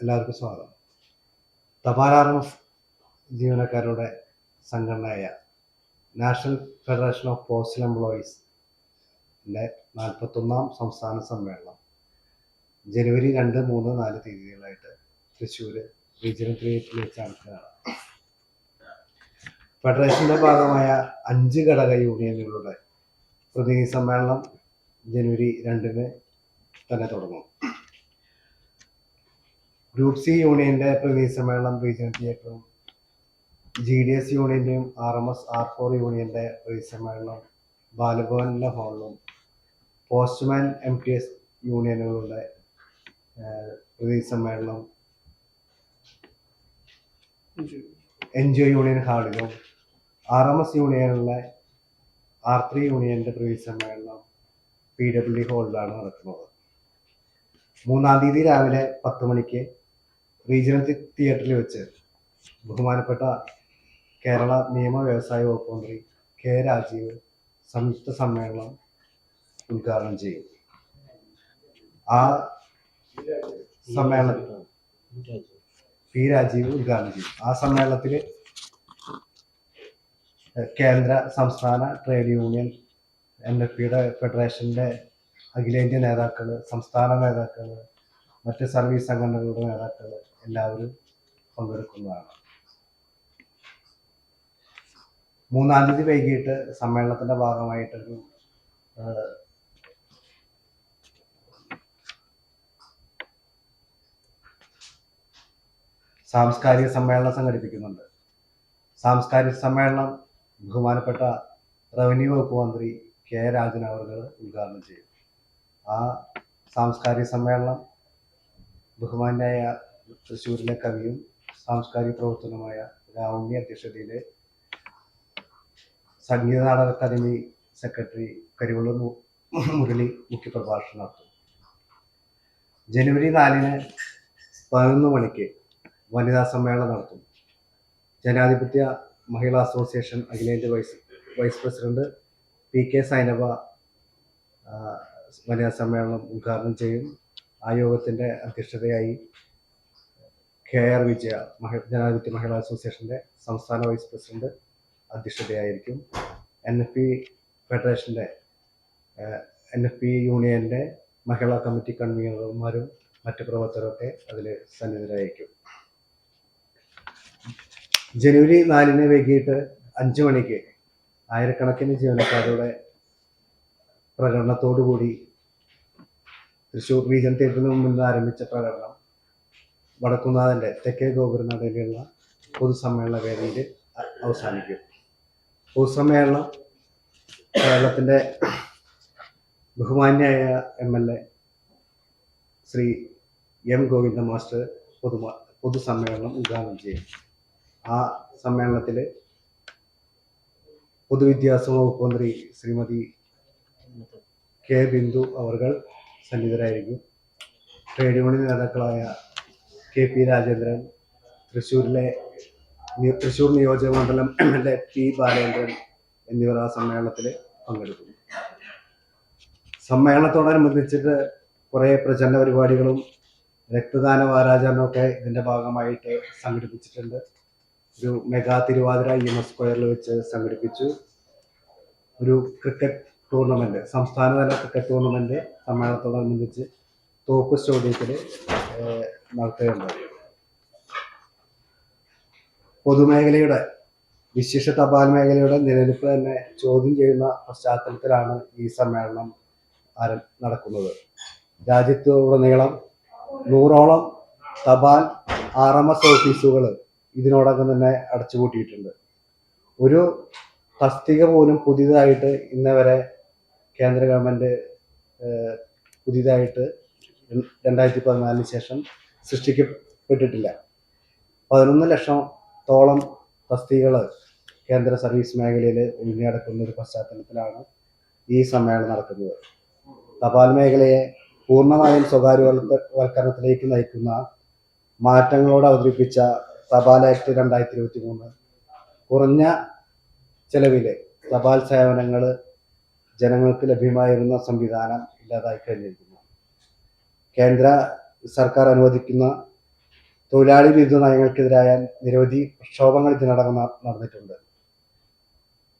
എല്ലാവർക്കും സ്വാഗതം. തപാൽ RMS ജീവനക്കാരുടെ സംഘടനയായ നാഷണൽ ഫെഡറേഷൻ ഓഫ് പോസ്റ്റൽ എംപ്ലോയീസിൻ്റെ 41ാം സംസ്ഥാന സമ്മേളനം ജനുവരി 2, 3, 4 തീയതികളായിട്ട് തൃശ്ശൂർ റീജിയണൽ തിയേറ്ററിൽ വെച്ച് നടക്കുകയാണ്. ഫെഡറേഷൻ്റെ ഭാഗമായ 5 ഘടക യൂണിയനുകളുടെ പ്രതിനിധി സമ്മേളനം ജനുവരി 2 തന്നെ തുടങ്ങും. ഗ്രൂപ്പ് സി യൂണിയന്റെ പ്രതിനിധി സമ്മേളനം റീജിയണൽ തിയേറ്ററും, GDS യൂണിയന്റെയും RMS R4 യൂണിയന്റെ പ്രതിനിധി സമ്മേളനം ബാലഭവനിലെ ഹാളിലും, പോസ്റ്റ്മാൻ MTS യൂണിയനുകളുടെ പ്രതിനിധി സമ്മേളനം NGO യൂണിയൻ ഹാളിലും, RMS യൂണിയനിലെ R3 യൂണിയന്റെ പ്രതിനിധി സമ്മേളനം PWD ഹാളിലാണ് നടക്കുന്നത്. 3-ാം തീയതി രാവിലെ 10 മണിക്ക് റീജിയണൽ തിയേറ്ററിൽ വെച്ച് ബഹുമാനപ്പെട്ട കേരള നിയമ വ്യവസായ വകുപ്പ് മന്ത്രി K. രാജീവ് സംയുക്ത സമ്മേളനം ഉദ്ഘാടനം ചെയ്യും. ആ സമ്മേളനത്തിൽ P. രാജീവ് ഉദ്ഘാടനം ചെയ്യും. ആ സമ്മേളനത്തിൽ കേന്ദ്ര സംസ്ഥാന ട്രേഡ് യൂണിയൻ NFPയുടെ ഫെഡറേഷൻ്റെ അഖിലേന്ത്യാ നേതാക്കൾ, സംസ്ഥാന നേതാക്കൾ, മറ്റ് സർവീസ് സംഘടനകളുടെ നേതാക്കൾ എല്ലാവരും പങ്കെടുക്കുന്നതാണ്. 3-ാം തീയതി വൈകിട്ട് സമ്മേളനത്തിന്റെ ഭാഗമായിട്ടൊരു സാംസ്കാരിക സമ്മേളനം സംഘടിപ്പിക്കുന്നുണ്ട്. സാംസ്കാരിക സമ്മേളനം ബഹുമാനപ്പെട്ട റവന്യൂ വകുപ്പ് മന്ത്രി K. രാജൻ അവർ ഉദ്ഘാടനം ചെയ്യും. ആ സാംസ്കാരിക സമ്മേളനം ബഹുമാനായ തൃശ്ശൂരിലെ കവിയും സാംസ്കാരിക പ്രവർത്തനമായ രാവുണ്ണി അധ്യക്ഷതയിൽ സംഗീത നാടക അക്കാദമി സെക്രട്ടറി കരിവള്ളൂർ മുരളി മുഖ്യപ്രഭാഷണം നടത്തും. ജനുവരി 4 11 മണിക്ക് വനിതാ സമ്മേളനം നടത്തും. ജനാധിപത്യ മഹിളാ അസോസിയേഷൻ അഖിലേന്ത്യാ വൈസ് പ്രസിഡന്റ് PK സൈനബ വനിതാ സമ്മേളനം ഉദ്ഘാടനം ചെയ്യും. ആ യോഗത്തിൻ്റെ അധ്യക്ഷതയായി KR വിജയ ജനാധിപത്യ മഹിളാ അസോസിയേഷൻ്റെ സംസ്ഥാന വൈസ് പ്രസിഡന്റ് അധ്യക്ഷതയായിരിക്കും. NFP ഫെഡറേഷൻ്റെ NFP യൂണിയൻ്റെ മഹിളാ കമ്മിറ്റി കൺവീനർമാരും മറ്റ് പ്രവർത്തകരൊക്കെ അതിൽ സന്നിധരായിരിക്കും. ജനുവരി 4 വൈകിട്ട് 5 മണിക്ക് ആയിരക്കണക്കിന് ജീവനക്കാരുടെ പ്രകടനത്തോടുകൂടി തൃശ്ശൂർ റീജിയണൽ തിയേറ്ററിന് മുമ്പിൽ ആരംഭിച്ച പ്രകടനം വടക്കുന്നാഥൻ്റെ തെക്കേ ഗോപുരനടയിലുള്ള പൊതുസമ്മേളന വേദിയിൽ അവസാനിക്കും. പൊതുസമ്മേളനം കേരളത്തിൻ്റെ ബഹുമാന്യായ MLA Shri M. Govinda master പൊതുസമ്മേളനം ഉദ്ഘാടനം ചെയ്യും. ആ സമ്മേളനത്തിൽ പൊതുവിദ്യാഭ്യാസ വകുപ്പ് മന്ത്രി ശ്രീമതി K. ബിന്ദു അവർ സന്നിധരായിരിക്കും. ട്രേഡ് യൂണിയൻ നേതാക്കളായ KP രാജേന്ദ്രൻ, തൃശ്ശൂർ നിയോജക മണ്ഡലം MLA P. ബാലേന്ദ്രൻ എന്നിവർ ആ സമ്മേളനത്തിൽ പങ്കെടുക്കും. സമ്മേളനത്തോടനുബന്ധിച്ചിട്ട് കുറേ പ്രചരണ പരിപാടികളും രക്തദാന വാരാചരണമൊക്കെ ഇതിൻ്റെ ഭാഗമായിട്ട് സംഘടിപ്പിച്ചിട്ടുണ്ട്. ഒരു മെഗാ തിരുവാതിര EMS സ്ക്വയറിൽ വെച്ച് സംഘടിപ്പിച്ചു. ഒരു ക്രിക്കറ്റ് ടൂർണമെൻറ്റ്, സംസ്ഥാനതല ക്രിക്കറ്റ് ടൂർണമെൻറ്റ് സമ്മേളനത്തോടനുബന്ധിച്ച് തോപ്പ് സ്റ്റേഡിയത്തിൽ നടത്തുകയുണ്ടായി. പൊതുമേഖലയുടെ വിശിഷ്ട തപാൽ മേഖലയുടെ നിലനിൽപ്പ് തന്നെ ചോദ്യം ചെയ്യുന്ന പശ്ചാത്തലത്തിലാണ് ഈ സമ്മേളനം നടക്കുന്നത്. രാജ്യത്തുടനീളം 100ഓളം തപാൽ RMS ഓഫീസുകൾ ഇതിനോടകം തന്നെ അടച്ചുപൂട്ടിയിട്ടുണ്ട്. ഒരു തസ്തിക പോലും പുതിയതായിട്ട് ഇന്നവരെ കേന്ദ്ര ഗവൺമെൻറ് പുതിയതായിട്ട് 2014 ശേഷം സൃഷ്ടിക്കപ്പെട്ടിട്ടില്ല. 11 ലക്ഷത്തോളം തസ്തികകൾ കേന്ദ്ര സർവീസ് മേഖലയിൽ ഒഴിഞ്ഞടക്കുന്ന ഒരു പശ്ചാത്തലത്തിലാണ് ഈ സമ്മേളനം നടക്കുന്നത്. തപാൽ മേഖലയെ പൂർണ്ണമായും സ്വകാര്യവൽക്കരണത്തിലേക്ക് നയിക്കുന്ന മാറ്റങ്ങളോട് അവതരിപ്പിച്ച തപാൽ ആക്ട് 2023 കുറഞ്ഞ ചെലവിൽ തപാൽ സേവനങ്ങൾ ജനങ്ങൾക്ക് ലഭ്യമായിരുന്ന സംവിധാനം ഇല്ലാതായി കഴിഞ്ഞിരിക്കുന്നു. കേന്ദ്ര സർക്കാർ അനുവദിക്കുന്ന തൊഴിലാളി വിരുദ്ധ നയങ്ങൾക്കെതിരായ നിരവധി പ്രക്ഷോഭങ്ങൾ ഇതിനടക്കം നടന്നിട്ടുണ്ട്.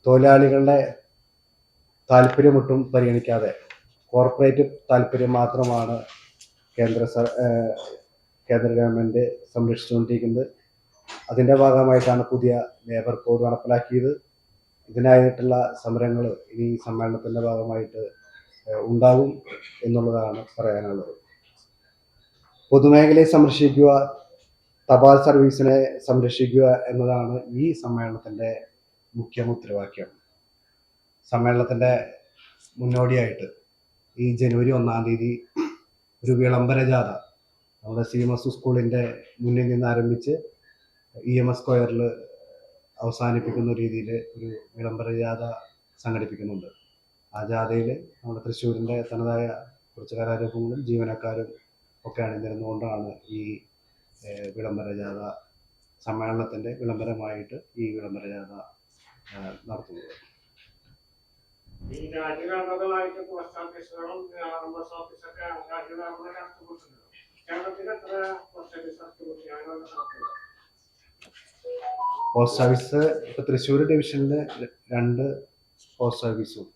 തൊഴിലാളികളുടെ താല്പര്യമൊട്ടും പരിഗണിക്കാതെ കോർപ്പറേറ്റ് താല്പര്യം മാത്രമാണ് കേന്ദ്ര ഗവൺമെൻറ് സംരക്ഷിച്ചുകൊണ്ടിരിക്കുന്നത്. അതിൻ്റെ ഭാഗമായിട്ടാണ് പുതിയ ലേബർ കോഡ് നടപ്പിലാക്കിയത്. ഇതിനായിട്ടുള്ള സമരങ്ങൾ ഇനി സമ്മേളനത്തിൻ്റെ ഭാഗമായിട്ട് ഉണ്ടാകും എന്നുള്ളതാണ് പറയാനുള്ളത്. പൊതുമേഖലയെ സംരക്ഷിക്കുക, തപാൽ സർവീസിനെ സംരക്ഷിക്കുക എന്നതാണ് ഈ സമ്മേളനത്തിൻ്റെ മുഖ്യ മുദ്രാവാക്യം. സമ്മേളനത്തിൻ്റെ മുന്നോടിയായിട്ട് ഈ ജനുവരി 1-ാം തീയതി ഒരു വിളംബര ജാഥ നമ്മുടെ CMS സ്കൂളിൻ്റെ മുന്നിൽ നിന്ന് ആരംഭിച്ച് EMS സ്ക്വയറിൽ അവസാനിപ്പിക്കുന്ന രീതിയിൽ ഒരു വിളംബര ജാഥ സംഘടിപ്പിക്കുന്നുണ്ട്. ആ ജാഥയിൽ നമ്മുടെ തൃശ്ശൂരിൻ്റെ തനതായ കുറച്ച് കലാരൂപങ്ങളും ജീവനക്കാരും ഒക്കെ അണിനിരന്നുകൊണ്ടാണ് ഈ വിളംബര ജാഥ സമ്മേളനത്തിൻ്റെ വിളംബരമായിട്ട് ഈ വിളംബര ജാഥ നടത്തുന്നത്. ഈ രാജ്യവ്യാപകമായിട്ട് പോസ്റ്റ് ഓഫീസുകളും RMS ഓഫീസൊക്കെ രാജ്യവ്യാപകമായി അടച്ചുപൂട്ടുന്നുണ്ട്. കേരളത്തിൽ എത്ര പോസ്റ്റ് ഓഫീസ് അടച്ചുപൂട്ടി? പോസ്റ്റ് ഓഫീസ് ഇപ്പൊ തൃശ്ശൂർ ഡിവിഷനിൽ 2 പോസ്റ്റ് ഓഫീസും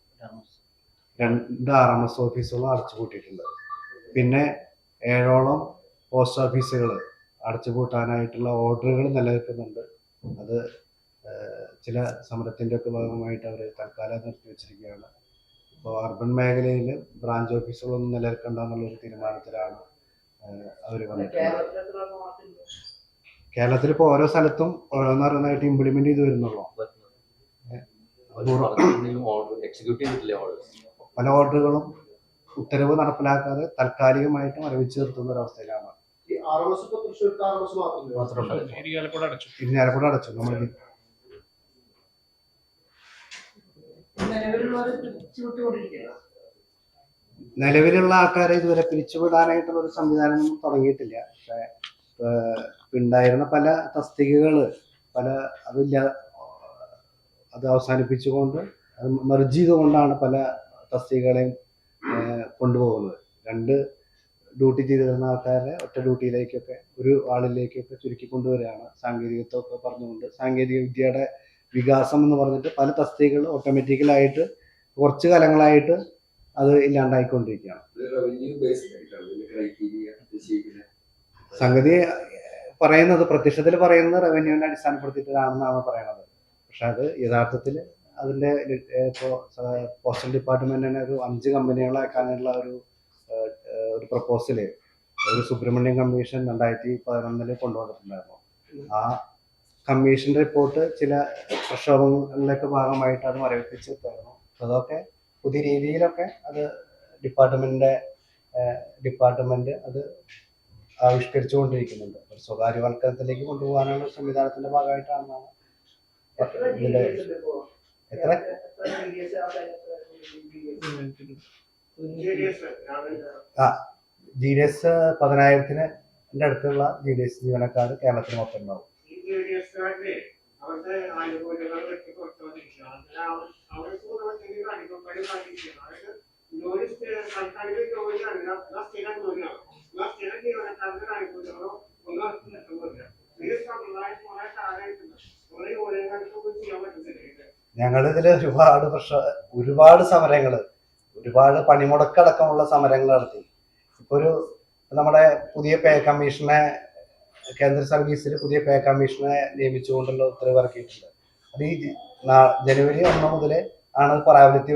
2 RMS ഓഫീസുകളും അടച്ചുപൂട്ടിയിട്ടുണ്ട്. പിന്നെ 7ഓളം പോസ്റ്റ് ഓഫീസുകൾ അടച്ചുപൂട്ടാനായിട്ടുള്ള ഓർഡറുകൾ നിലനിൽക്കുന്നുണ്ട്. അത് ചില സമരത്തിൻ്റെ ഒക്കെ ഭാഗമായിട്ട് അവർ തൽക്കാലം നിർത്തി വെച്ചിരിക്കുകയാണ്. ഇപ്പോൾ അർബൻ മേഖലയിൽ ബ്രാഞ്ച് ഓഫീസുകളൊന്നും നിലനിൽക്കണ്ട എന്നുള്ളൊരു തീരുമാനത്തിലാണ് അവർ വന്നിട്ടുള്ളത്. കേരളത്തിൽ ഇപ്പോൾ ഓരോ സ്ഥലത്തും ഓരോന്നോരോന്നായിട്ട് ഇംപ്ലിമെന്റ് ചെയ്ത് വരുന്നുള്ളൂ. പല ഓർഡറുകളും ഉത്തരവ് നടപ്പിലാക്കാതെ താൽക്കാലികമായിട്ട് മരവിച്ച് നിർത്തുന്ന ഒരവസ്ഥയിലാണ്. ഇരിഞ്ഞാലക്കുട അടച്ചു. നമ്മൾ നിലവിലുള്ള ആൾക്കാരെ ഇതുവരെ പിരിച്ചുവിടാനായിട്ടുള്ള ഒരു സംവിധാനം തുടങ്ങിയിട്ടില്ല. പക്ഷെ ഉണ്ടായിരുന്ന പല തസ്തികകൾ അത് അവസാനിപ്പിച്ചുകൊണ്ട് അത് മെർജ് ചെയ്തുകൊണ്ടാണ് പല തസ്തികകളെയും കൊണ്ടുപോകുന്നത്. 2 ഡ്യൂട്ടി ചെയ്തിരുന്ന ആൾക്കാരെ ഒറ്റ ഡ്യൂട്ടിയിലേക്കൊക്കെ ഒരു ആളിലേക്കൊക്കെ ചുരുക്കിക്കൊണ്ടുവരികയാണ്. സാങ്കേതികത്വമൊക്കെ പറഞ്ഞുകൊണ്ട് സാങ്കേതിക വിദ്യയുടെ വികാസം എന്ന് പറഞ്ഞിട്ട് പല തസ്തികകൾ ഓട്ടോമാറ്റിക്കലായിട്ട് കുറച്ച് കാലങ്ങളായിട്ട് അത് ഇല്ലാണ്ടായിക്കൊണ്ടിരിക്കുകയാണ്. സംഗതി പറയുന്നത് പ്രത്യക്ഷത്തിൽ പറയുന്നത് റവന്യൂവിനെ അടിസ്ഥാനപ്പെടുത്തിയിട്ടാണെന്നാണ് പറയുന്നത്. പക്ഷെ അത് യഥാർത്ഥത്തിൽ അതിൻ്റെ ഇപ്പോൾ പോസ്റ്റൽ ഡിപ്പാർട്ട്മെന്റ് തന്നെ ഒരു 5 കമ്പനികളാക്കാനുള്ള ഒരു പ്രപ്പോസല് ഒരു സുബ്രഹ്മണ്യം കമ്മീഷൻ 2011 കൊണ്ടുവന്നിട്ടുണ്ടായിരുന്നു. ആ കമ്മീഷൻ റിപ്പോർട്ട് ചില പ്രക്ഷോഭങ്ങളിലൊക്കെ ഭാഗമായിട്ട് അത് മരവിപ്പിച്ചിട്ടായിരുന്നു. അതൊക്കെ പുതിയ രീതിയിലൊക്കെ അത് ഡിപ്പാർട്ട്മെന്റ് അത് ആവിഷ്കരിച്ചുകൊണ്ടിരിക്കുന്നുണ്ട്. ഒരു സ്വകാര്യവൽക്കരണത്തിലേക്ക് കൊണ്ടുപോകാനുള്ള സംവിധാനത്തിന്റെ ഭാഗമായിട്ടാണെന്നാണ് ഇതിന്റെ എത്ര GDS 10,000-ന് അടുത്തുള്ള GDS ജീവനക്കാർ കേരളത്തിൽ മൊത്തം ഉണ്ടാവും. ഞങ്ങളിതിൽ ഒരുപാട് സമരങ്ങൾ, ഒരുപാട് പണിമുടക്കടക്കമുള്ള സമരങ്ങൾ നടത്തി. ഇപ്പൊ നമ്മുടെ പുതിയ പേ കമ്മീഷനെ, കേന്ദ്ര സർവീസിൽ പുതിയ പേ കമ്മീഷനെ നിയമിച്ചുകൊണ്ടുള്ള ഉത്തരവ് ഇറക്കിയിട്ടുണ്ട്. അത് ഈ ജനുവരി 1 മുതൽ ആണ് പ്രാബല്യത്തിൽ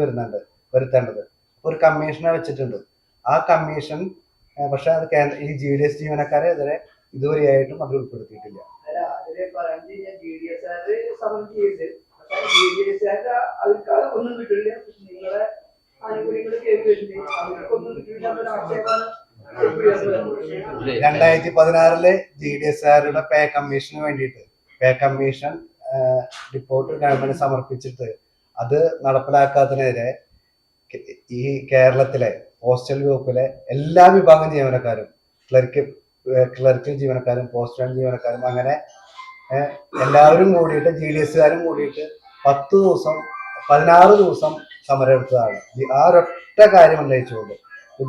വരുത്തേണ്ടത്. ഒരു കമ്മീഷനെ വെച്ചിട്ടുണ്ട്. ആ കമ്മീഷൻ പക്ഷെ അത് ഈ GDS ജീവനക്കാരെ ഇതുവരെയായിട്ടും അതിൽ ഉൾപ്പെടുത്തിയിട്ടില്ല. ഒന്നും കിട്ടില്ല. നിങ്ങളെ ആനുകൂല്യങ്ങൾ കേൾക്കുന്നുണ്ട്, അവർക്കൊന്നും കിട്ടില്ല. 2016 GDSകാരുടെ പേ കമ്മീഷന് വേണ്ടിയിട്ട് പേ കമ്മീഷൻ റിപ്പോർട്ട് ഗവൺമെന്റ് സമർപ്പിച്ചിട്ട് അത് നടപ്പിലാക്കാത്തതിനെതിരെ ഈ കേരളത്തിലെ പോസ്റ്റൽ ഗ്രൂപ്പിലെ എല്ലാ വിഭാഗം ജീവനക്കാരും, ക്ലർക്ക് ജീവനക്കാരും പോസ്റ്റൽ ജീവനക്കാരും അങ്ങനെ എല്ലാവരും കൂടിയിട്ട് GDSകാരും കൂടിയിട്ട് 16 ദിവസം സമരം എടുത്തതാണ്. ആ ഒരൊറ്റ കാര്യം ഉന്നയിച്ചുകൊണ്ട്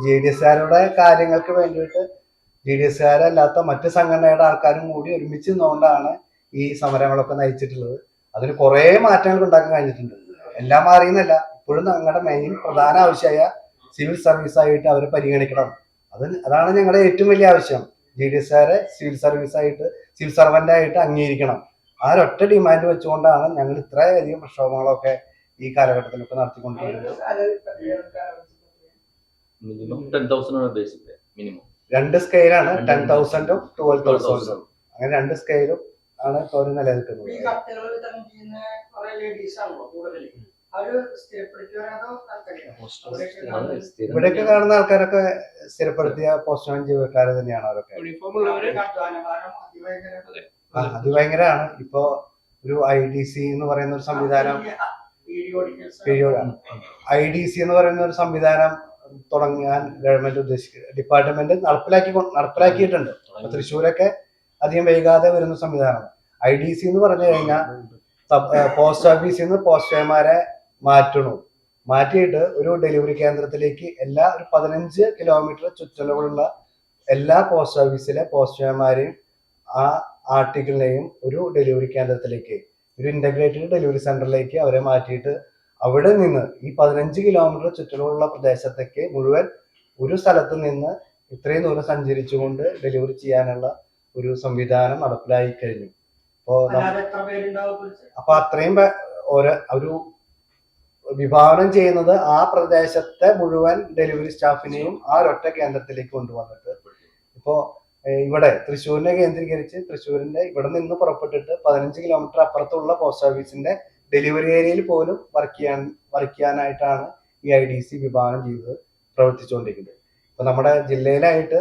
GDSകാരുടെ കാര്യങ്ങൾക്ക് വേണ്ടിയിട്ട് GDS-കാരല്ലാത്ത മറ്റ് സംഘടനയുടെ ആൾക്കാരും കൂടി ഒരുമിച്ച് നിന്നുകൊണ്ടാണ് ഈ സമരങ്ങളൊക്കെ നയിച്ചിട്ടുള്ളത്. അതിന് കുറേ മാറ്റങ്ങൾ ഉണ്ടാക്കാൻ കഴിഞ്ഞിട്ടുണ്ട്. എല്ലാം മാറിയെന്നല്ല, ഇപ്പോഴും ഞങ്ങളുടെ മെയിൻ പ്രധാന ആവശ്യമായ സിവിൽ സർവീസായിട്ട് അവരെ പരിഗണിക്കണം. അതാണ് ഞങ്ങളുടെ ഏറ്റവും വലിയ ആവശ്യം. GDS-കാരെ സിവിൽ സർവന്റ് ആയിട്ട് അംഗീകരിക്കണം. ആ ഒരൊറ്റ ഡിമാൻഡ് വെച്ചുകൊണ്ടാണ് ഞങ്ങൾ ഇത്രയധികം പ്രക്ഷോഭങ്ങളൊക്കെ ഈ കാലഘട്ടത്തിലൊക്കെ നടത്തിക്കൊണ്ടിരിക്കുന്നത്. Minimum 10,000 basic pay minimum. 2 സ്കെയിലാണ്, 10,000-ഉം 12,000-ഉം. അങ്ങനെ 2 സ്കെയിലും ആണ് ഇപ്പോൾ അവർ നിലനിൽക്കുന്നത്. ഈ കത്തുകൾ വിതരണം ചെയ്യുന്ന കുറെ ലേഡീസ് ആണല്ലോ കൂടുതൽ. അവര് സ്ഥിരപ്പെടുത്തിയവരാണോ ഇവിടെയൊക്കെ കാണുന്ന ആൾക്കാരൊക്കെ സ്ഥിരപ്പെടുത്തിയ പോസ്റ്റ്മാൻ ജീവനക്കാർ തന്നെയാണ്. അവരൊക്കെ അതിഭയങ്കരമാണ്. ഇപ്പോ ഒരു IDC എന്ന് പറയുന്ന ഒരു സംവിധാനം, IDC എന്ന് പറയുന്ന ഒരു സംവിധാനം തുടങ്ങാൻ ഗവൺമെന്റ് ഡിപ്പാർട്ട്മെന്റ് നടപ്പിലാക്കിയിട്ടുണ്ട്. തൃശ്ശൂരൊക്കെ അധികം വൈകാതെ വരുന്ന സംവിധാനമാണ്. IDC എന്ന് പറഞ്ഞു കഴിഞ്ഞാൽ പോസ്റ്റ് ഓഫീസിൽ നിന്ന് പോസ്റ്റ്മാൻമാരെ മാറ്റിയിട്ട് ഒരു ഡെലിവറി കേന്ദ്രത്തിലേക്ക് ഒരു 15 കിലോമീറ്റർ ചുറ്റളവുള്ള എല്ലാ പോസ്റ്റ് ഓഫീസിലെ പോസ്റ്റ്മാൻമാരെയും ആ ആർട്ടിക്കിളിനെയും ഒരു ഡെലിവറി കേന്ദ്രത്തിലേക്ക്, ഒരു ഇന്റഗ്രേറ്റഡ് ഡെലിവറി സെന്ററിലേക്ക് അവരെ മാറ്റിയിട്ട് അവിടെ നിന്ന് ഈ 15 കിലോമീറ്റർ ചുറ്റളവുള്ള പ്രദേശത്തേക്ക് മുഴുവൻ ഒരു സ്ഥലത്ത് നിന്ന് ഇത്രയും ദൂരം സഞ്ചരിച്ചുകൊണ്ട് ഡെലിവറി ചെയ്യാനുള്ള ഒരു സംവിധാനം നടപ്പിലായി കഴിഞ്ഞു. അപ്പൊ അത്രയും ഒരു വിഭാവനം ചെയ്യുന്നത് ആ പ്രദേശത്തെ മുഴുവൻ ഡെലിവറി സ്റ്റാഫിനെയും ആ ഒരൊറ്റ കേന്ദ്രത്തിലേക്ക് കൊണ്ടുവന്നിട്ട് ഇപ്പോ ഇവിടെ തൃശ്ശൂരിനെ കേന്ദ്രീകരിച്ച് തൃശ്ശൂരിന്റെ ഇവിടെ നിന്ന് പുറപ്പെട്ടിട്ട് 15 കിലോമീറ്റർ അപ്പുറത്തുള്ള പോസ്റ്റ് ഓഫീസിന്റെ ഡെലിവറി ഏരിയയിൽ പോലും വർക്ക് ചെയ്യാനായിട്ടാണ് ഈ IDC വിഭാവനം ചെയ്ത് പ്രവർത്തിച്ചുകൊണ്ടിരിക്കുന്നത്. ഇപ്പൊ നമ്മുടെ ജില്ലയിലായിട്ട്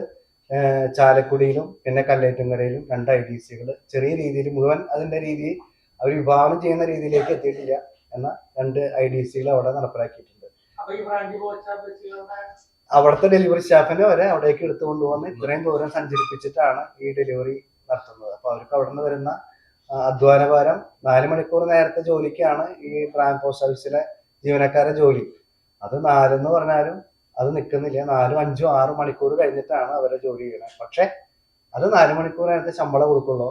ചാലക്കുടിയിലും പിന്നെ കല്ലേറ്റുംകരയിലും 2 IDC-കൾ ചെറിയ രീതിയിൽ മുഴുവൻ അതിന്റെ രീതിയിൽ അവർ വിഭാവനം ചെയ്യുന്ന രീതിയിലേക്ക് എത്തിയിട്ടില്ല. എന്ന 2 IDC-കൾ അവിടെ നടപ്പിലാക്കിയിട്ടുണ്ട്. അവിടുത്തെ ഡെലിവറി സ്റ്റാഫിനെ വരെ അവിടേക്ക് എടുത്തുകൊണ്ടുവന്ന് ഇത്രയും ദൂരം സഞ്ചരിപ്പിച്ചിട്ടാണ് ഈ ഡെലിവറി നടത്തുന്നത്. അപ്പൊ അവർക്ക് അവിടെ നിന്ന് വരുന്ന അധ്വാനഭാരം 4 മണിക്കൂർ നേരത്തെ ജോലിക്കാണ് ഈ ബ്രാഞ്ച് പോസ്റ്റ് ഓഫീസിലെ ജീവനക്കാരെ ജോലി. അത് 4 എന്ന് പറഞ്ഞാലും അത് നിൽക്കുന്നില്ല. 4, 5, 6 മണിക്കൂർ കഴിഞ്ഞിട്ടാണ് അവരെ ജോലി ചെയ്യണത്. പക്ഷെ അത് 4 മണിക്കൂർ നേരത്തെ ശമ്പളം കൊടുക്കുള്ളൂ.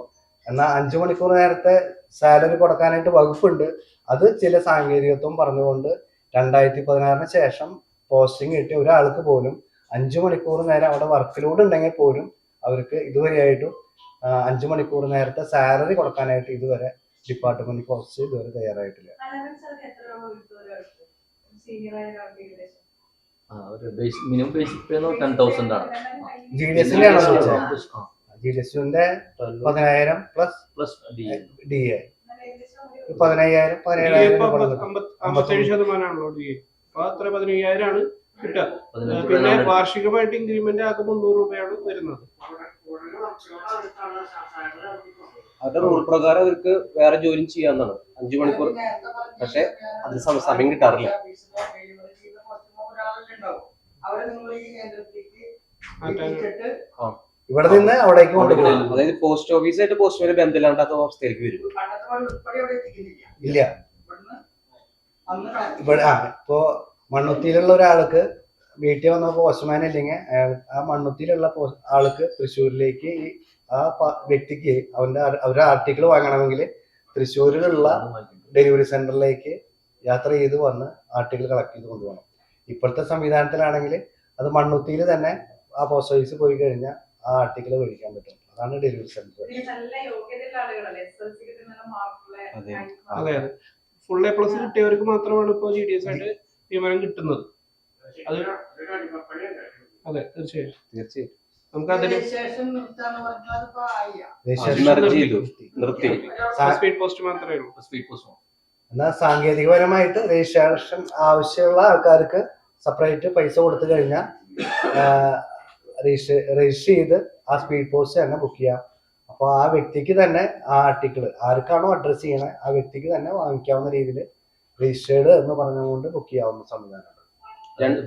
എന്നാൽ 5 മണിക്കൂർ നേരത്തെ സാലറി കൊടുക്കാനായിട്ട് വകുപ്പുണ്ട്. അത് ചില സാങ്കേതികത്വം പറഞ്ഞുകൊണ്ട് 2016 ശേഷം പോസ്റ്റിംഗ് കിട്ടിയ ഒരാൾക്ക് പോലും 5 മണിക്കൂർ നേരം അവിടെ വർക്ക് ലോഡ് ഉണ്ടെങ്കിൽ പോലും അവർക്ക് ഇതുവരെയായിട്ടും 5 മണിക്കൂർ നേരത്തെ സാലറി കൊടുക്കാനായിട്ട് ഇതുവരെ ഡിപ്പാർട്ട്മെന്റ് പോസ്റ്റ് ഇതുവരെ തയ്യാറായിട്ടില്ല. മിനിമം ബേസിക് പേ 10,000 ആണ്. GDS-ന്റെ 10,000 പ്ലസ് DA 17,000 57%. അത്ര 15,000 ആണ് കിട്ടുക. പിന്നെ വാർഷികമായിട്ട് ഇൻക്രിമെന്റ് ആകെ 300 രൂപയാണ് വരുന്നത്. അവരുടെ റൂൾ പ്രകാരം അവർക്ക് വേറെ ജോലി ചെയ്യാവുന്നതാണ് 5 മണിക്കൂർ. പക്ഷെ അത് സമയം കിട്ടാറില്ല. ഇവിടെ നിന്ന് അവിടേക്ക് കൊണ്ടുപോകും. അതായത് പോസ്റ്റ് ഓഫീസായിട്ട് പോസ്റ്റ്മാന് ബന്ധമില്ലാണ്ടാത്ത അവസ്ഥയിലേക്ക് വരും. ഇല്ല, ഇവിടെ ഇപ്പോ മണ്ണുത്തിയിലുള്ള ഒരാൾക്ക് വീട്ടിൽ വന്ന പോസ്റ്റ്മാൻ ഇല്ലെങ്കിൽ ആ മണ്ണുത്തിയിലുള്ള ആൾക്ക് തൃശ്ശൂരിലേക്ക് ആ വ്യക്തിക്ക് അവരുടെ ആർട്ടിക്കിൾ വാങ്ങണമെങ്കിൽ തൃശ്ശൂരിലുള്ള ഡെലിവറി സെന്ററിലേക്ക് യാത്ര ചെയ്ത് വന്ന് ആർട്ടിക്കിൾ കളക്ട് ചെയ്ത് കൊണ്ടുപോകണം. ഇപ്പോഴത്തെ സംവിധാനത്തിലാണെങ്കിൽ അത് മണ്ണുത്തിയിൽ തന്നെ ആ പോസ്റ്റ് ഓഫീസിൽ പോയി കഴിഞ്ഞാൽ ആ ആർട്ടിക്കിൾ മേടിക്കാൻ പറ്റും. അതാണ് ഡെലിവറി സെന്റർ. അതെ, ഫുൾ A+ കിട്ടിയവർക്ക് മാത്രമാണ് ഇപ്പോൾ GDS ആയിട്ട് നിയമനം കിട്ടുന്നത്. അത് അതെ, തീർച്ചയായും നമുക്ക് അതിന് സ്പീഡ് പോസ്റ്റ് മാത്രമേ ഉള്ളൂ. സ്പീഡ് പോസ്റ്റ് എന്നാൽ സാങ്കേതികപരമായിട്ട് രജിസ്ട്രേഷൻ ആവശ്യമുള്ള ആൾക്കാർക്ക് സെപ്പറേറ്റ് പൈസ കൊടുത്തു കഴിഞ്ഞാൽ രജിസ്റ്റർ ചെയ്ത് ആ സ്പീഡ് പോസ്റ്റ് തന്നെ ബുക്ക് ചെയ്യാം. അപ്പോൾ ആ വ്യക്തിക്ക് തന്നെ ആ ആർട്ടിക്കിൾ ആർക്കാണോ അഡ്രസ് ചെയ്യണേ ആ വ്യക്തിക്ക് തന്നെ വാങ്ങിക്കാവുന്ന രീതിയിൽ രജിസ്റ്റേർഡ് എന്ന് പറഞ്ഞുകൊണ്ട് ബുക്ക് ചെയ്യാവുന്ന സംവിധാനമാണ്.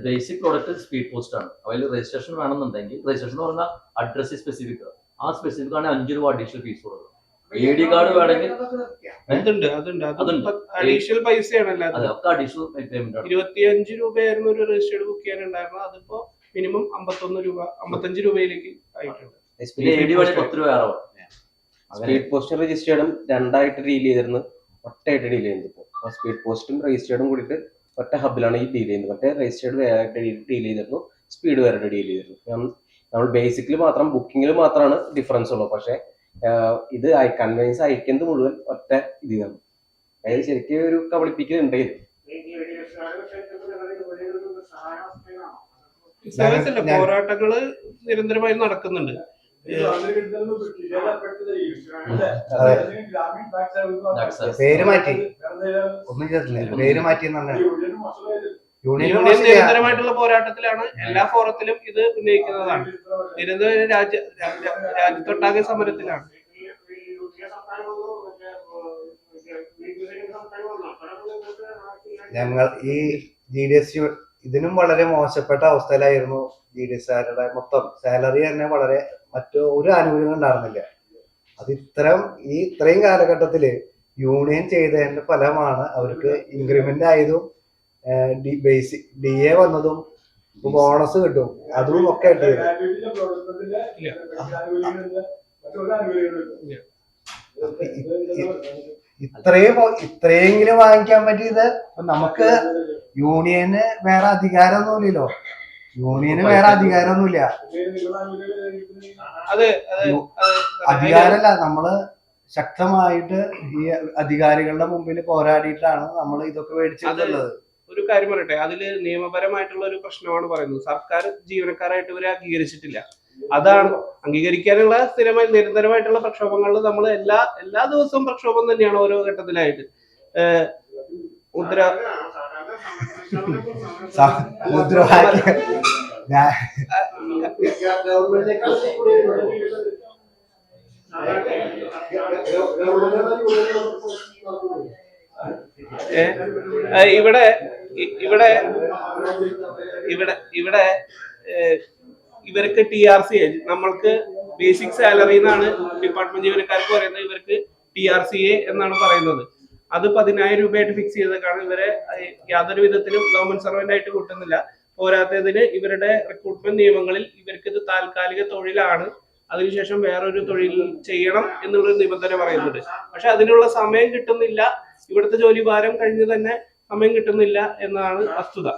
ബേസിക് പ്രോഡക്റ്റ് സ്പീഡ് പോസ്റ്റ് ആണ്. അതിൽ രജിസ്ട്രേഷൻ വേണമെന്നുണ്ടെങ്കിൽ രജിസ്ട്രേഷൻ എന്ന് പറഞ്ഞാൽ അഡ്രസ് സ്പെസിഫിക്, ആ സ്പെസിഫിക് ആണെങ്കിൽ 5 രൂപ അഡീഷണൽ ഫീസ് കൊടുക്കണം. ID കാർഡ് വേണമെങ്കിൽ അഡീഷണൽ പൈസയാണ്. അതൊക്കെ അഡീഷണൽ പേയ്മെന്റ് ആണ്. 25 രൂപയായിരുന്നു ഒരു രജിസ്റ്റേർഡ് ബുക്ക് ചെയ്യാനുണ്ടായിരുന്നത്. അതിപ്പോ മിനിമം 51 രൂപ 55 രൂപയിലേക്ക് ആയിട്ടുണ്ട്. പിന്നെ AD വേണേ 10 രൂപ ആറാവും. സ്പീഡ് പോസ്റ്റും രജിസ്റ്റേർഡും രണ്ടായിട്ട് ഡീൽ ചെയ്തിരുന്നു, ഒറ്റയായിട്ട് ഡീൽ ചെയ്യുന്നത് ഇപ്പോൾ. സ്പീഡ് പോസ്റ്റും രജിസ്റ്റേർഡും കൂടിയിട്ട് ഒറ്റ ഹബിലാണ് ഈ ഡീൽ ചെയ്യുന്നത്. മറ്റേ രജിസ്റ്റേർഡ് വേറെ ഡീൽ ചെയ്തിരുന്നു, സ്പീഡ് വേറെ ഡീൽ ചെയ്തിരുന്നു. നമ്മൾ ബേസിക്കലി മാത്രം ബുക്കിങ്ങിൽ മാത്രമാണ് ഡിഫറൻസ് ഉള്ളൂ. പക്ഷെ ഇത് കൺവെൻസ് അയക്കുന്നത് മുഴുവൻ ഒറ്റ ഇതിലാണ്. അതായത് ശരിക്കും ഒരു കബളിപ്പിക്കുന്നുണ്ടെങ്കിൽ പോരാട്ടങ്ങള് നിരന്തരമായി നടക്കുന്നുണ്ട്. പേര് മാറ്റി ഒന്നും ചെയ്തിട്ടില്ല, പേര് മാറ്റി എന്നാണ്. യൂണിയൻ നിരന്തരമായിട്ടുള്ള പോരാട്ടത്തിലാണ്. എല്ലാ ഫോറത്തിലും ഇത് ഉന്നയിക്കുന്നതാണ്. നിരന്തര രാജ്യത്തൊട്ടാകെ സമരത്തിലാണ്. ഞങ്ങൾ ഈ GDS ഇതിനും വളരെ മോശപ്പെട്ട അവസ്ഥയിലായിരുന്നു. GDSകാരുടെ മൊത്തം സാലറി തന്നെ വളരെ മറ്റു ഒരു ആനുകൂല്യം ഉണ്ടായിരുന്നില്ല. അത് ഇത്രയും കാലഘട്ടത്തില് യൂണിയൻ ചെയ്തതിന്റെ ഫലമാണ് അവർക്ക് ഇൻക്രിമെന്റ് ആയതും DA വന്നതും ബോണസ് കിട്ടും അതും ഒക്കെ കിട്ടിയത്. ഇത്രയെങ്കിലും വാങ്ങിക്കാൻ പറ്റിയത് നമുക്ക് യൂണിയന് വേറെ അധികാരമൊന്നുമില്ലല്ലോ. യൂണിയന് വേറെ അധികാരമൊന്നുമില്ല. അധികാരമല്ല, നമ്മള് ശക്തമായിട്ട് ഈ അധികാരികളുടെ മുമ്പിൽ പോരാടിയിട്ടാണ് നമ്മൾ ഇതൊക്കെ മേടിച്ചിട്ടുള്ളത്. ഒരു കാര്യം പറയട്ടെ, അതില് നിയമപരമായിട്ടുള്ള ഒരു പ്രശ്നമാണ് പറയുന്നത്. സർക്കാർ ജീവനക്കാരായിട്ട് ഇവരെ അംഗീകരിച്ചിട്ടില്ല. അതാണ് അംഗീകരിക്കാനുള്ള സ്ഥിരമായി നിരന്തരമായിട്ടുള്ള പ്രക്ഷോഭങ്ങളിൽ നമ്മൾ എല്ലാ ദിവസവും പ്രക്ഷോഭം തന്നെയാണ് ഓരോ ഘട്ടത്തിലായിട്ട്. മുദ്രാവാക്യം ഇവിടെ ഇവിടെ ഇവിടെ ഇവിടെ ഇവർക്ക് TRC നമ്മൾക്ക് ബേസിക് സാലറി എന്നാണ് ഡിപ്പാർട്ട്മെന്റ് ജീവനക്കാർക്ക് പറയുന്നത്. ഇവർക്ക് TRCA എന്നാണ് പറയുന്നത്. അത് 10,000 രൂപയായിട്ട് ഫിക്സ് ചെയ്തേക്കാണ്. ഇവരെ യാതൊരു വിധത്തിലും ഗവൺമെന്റ് സർവന്റ് ആയിട്ട് കൂട്ടുന്നില്ല. പോരാത്തതിന് ഇവരുടെ റിക്രൂട്ട്മെന്റ് നിയമങ്ങളിൽ ഇവർക്ക് ഇത് താൽക്കാലിക തൊഴിലാണ്, അതിനുശേഷം വേറൊരു തൊഴിൽ ചെയ്യണം എന്നുള്ളൊരു നിബന്ധന പറയുന്നുണ്ട്. പക്ഷെ അതിനുള്ള സമയം കിട്ടുന്നില്ല. ഇവിടുത്തെ ജോലി ഭാരം കഴിഞ്ഞ് തന്നെ സമയം കിട്ടുന്നില്ല എന്നതാണ് വസ്തുത.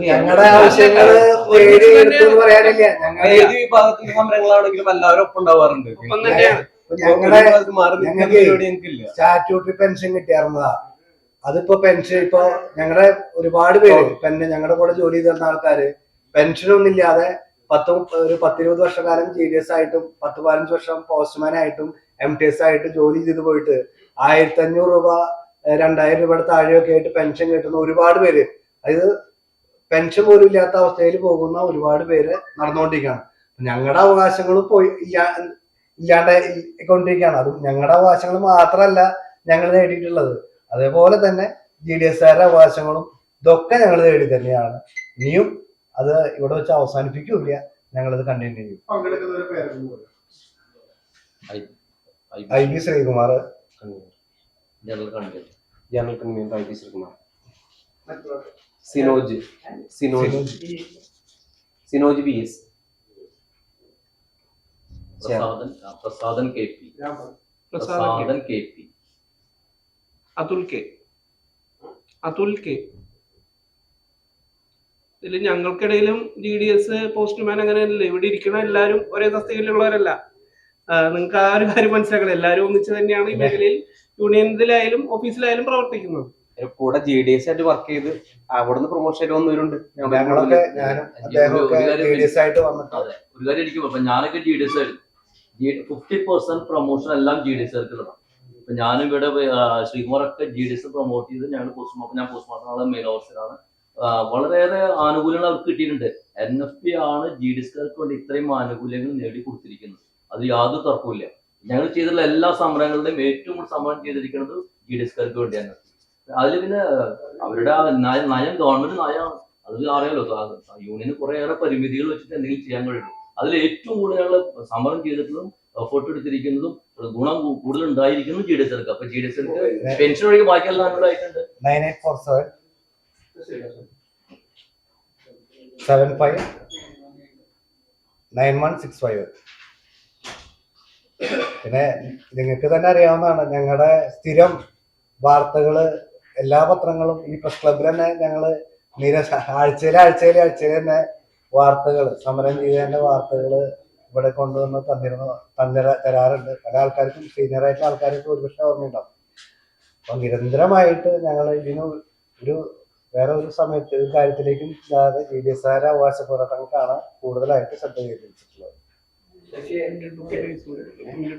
ഞങ്ങളുടെ ആവശ്യങ്ങള് പറയാനില്ല. ഏത് വിഭാഗത്തിന്റെ സമരങ്ങളാണെങ്കിലും എല്ലാവരും ഒപ്പം ഉണ്ടാവാറുണ്ട്. സ്റ്റാറ്റ്യൂട്ടറി പെൻഷൻ കിട്ടിയായിരുന്നതാ. അതിപ്പോ പെൻഷൻ ഇപ്പൊ ഞങ്ങളുടെ ഒരുപാട് പേര് ഞങ്ങളുടെ കൂടെ ജോലി ചെയ്തിരുന്ന ആൾക്കാര് പെൻഷനൊന്നും ഇല്ലാതെ 10-20 വർഷക്കാലം GDS ആയിട്ടും 10-15 വർഷം പോസ്റ്റ്മാൻ ആയിട്ടും MTS ആയിട്ട് ജോലി ചെയ്ത് പോയിട്ട് 1,500 രൂപ 2,000 രൂപയുടെ താഴെയൊക്കെ ആയിട്ട് പെൻഷൻ കിട്ടുന്ന ഒരുപാട് പേര്, അതായത് പെൻഷൻ പോലും ഇല്ലാത്ത അവസ്ഥയിൽ പോകുന്ന ഒരുപാട് പേര് നടന്നുകൊണ്ടിരിക്കുകയാണ്. ഞങ്ങളുടെ അവകാശങ്ങളും ഇല്ലാണ്ട് കൊണ്ടിരിക്കുകയാണ്. അതും ഞങ്ങളുടെ അവകാശങ്ങൾ മാത്രമല്ല ഞങ്ങൾ നേടിയിട്ടുള്ളത്, അതേപോലെ തന്നെ GDSകാരുടെ അവകാശങ്ങളും ഇതൊക്കെ ഞങ്ങൾ നേടി തന്നെയാണ്. ഇനിയും അത് ഇവിടെ വെച്ച് അവസാനിപ്പിക്കൂല, ഞങ്ങളത് കണ്ടിന്യൂ ചെയ്യും. IB Sreekumar, general convener IB Sreekumar, Sinoj BS, Prasadan KP, Athul K. ഇതിൽ ഞങ്ങൾക്കിടയിലും GDS പോസ്റ്റ്മാൻ അങ്ങനെയല്ലേ, ഇവിടെ ഇരിക്കണ എല്ലാവരും ഒരേ തസ്തികയിലുള്ളവരല്ല. നിങ്ങൾക്ക് ആ ഒരു കാര്യം മനസ്സിലാക്കണം. എല്ലാവരും ഒന്നിച്ച് തന്നെയാണ് ഈ മേഖലയിൽ യൂണിയനിലായാലും ഓഫീസിലായാലും പ്രവർത്തിക്കുന്നത്. കൂടെ GDS ആയിട്ട് വർക്ക് ചെയ്ത് അവിടുന്ന് പ്രൊമോഷൻ ആയിട്ട് വന്നവരുണ്ട്. ഒരു കാര്യം എനിക്ക് ഞാനൊക്കെ GDS ആയിരുന്നു. 50% പ്രൊമോഷൻ എല്ലാം GDSകാർക്കുള്ളതാണ്. ഇപ്പൊ ഞാനും ഇവിടെ ശ്രീകുമാറൊക്കെ GDS പ്രൊമോട്ട് ചെയ്ത് ഞാൻ പോസ്റ്റ്മോർട്ടം മെയിൻ ഓഫീസറാണ്. വളരെയേറെ ആനുകൂല്യങ്ങൾ അവർക്ക് കിട്ടിയിട്ടുണ്ട്. NFP ആണ് GDSകാർക്ക് വേണ്ടി ഇത്രയും ആനുകൂല്യങ്ങൾ നേടിക്കൊടുത്തിരിക്കുന്നത്. അത് യാതൊരു തർക്കമില്ല. ഞങ്ങൾ ചെയ്തിട്ടുള്ള എല്ലാ സമരങ്ങളുടെയും ഏറ്റവും കൂടുതൽ സമരം ചെയ്തിരിക്കുന്നത് GDSകാർക്ക് വേണ്ടിയാണ്. അതിൽ പിന്നെ അവരുടെ നയം ഗവൺമെന്റ് നയമാണ്. അത് അറിയാലോ, യൂണിയന് കുറേയേറെ പരിമിതികൾ വെച്ചിട്ട് എന്തെങ്കിലും ചെയ്യാൻ കഴിയുള്ളൂ. അതിൽ ഏറ്റവും കൂടുതൽ ഞങ്ങൾ സമരം ചെയ്തിട്ടുള്ളതും എഫേർട്ട് എടുത്തിരിക്കുന്നതും ഗുണം കൂടുതൽ ഉണ്ടായിരിക്കുന്നു ജി ഡി എസ് അപ്പൊ ജി ഡി എസ് പെൻഷൻ ഒഴികെ ബാക്കിയെല്ലാം ആയിട്ടുണ്ട്. 9847759165. പിന്നെ നിങ്ങൾക്ക് തന്നെ അറിയാവുന്നതാണ്, ഞങ്ങളുടെ സ്ഥിരം വാർത്തകള് എല്ലാ പത്രങ്ങളും ഈ പ്രസ് ക്ലബിൽ തന്നെ ഞങ്ങള് ആഴ്ചയിൽ തന്നെ വാർത്തകൾ, സമരം ചെയ്തതിന്റെ വാർത്തകൾ ഇവിടെ കൊണ്ടുവന്ന് തരാറുണ്ട്. പല ആൾക്കാർക്കും, സീനിയറായിട്ടുള്ള ആൾക്കാർക്ക് ഒരുപക്ഷെ ഓർമ്മയുണ്ടാവും. അപ്പൊ നിരന്തരമായിട്ട് ഞങ്ങൾ ഇതിന് വേറെ ഒരു സമയത്ത് ഒരു കാര്യത്തിലേക്കും ഇല്ലാതെ GDS അവകാശ പോരാട്ടങ്ങൾക്കാണ് കൂടുതലായിട്ട് ശ്രദ്ധ കേന്ദ്രീകരിച്ചിട്ടുള്ളത്.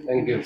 Thank you.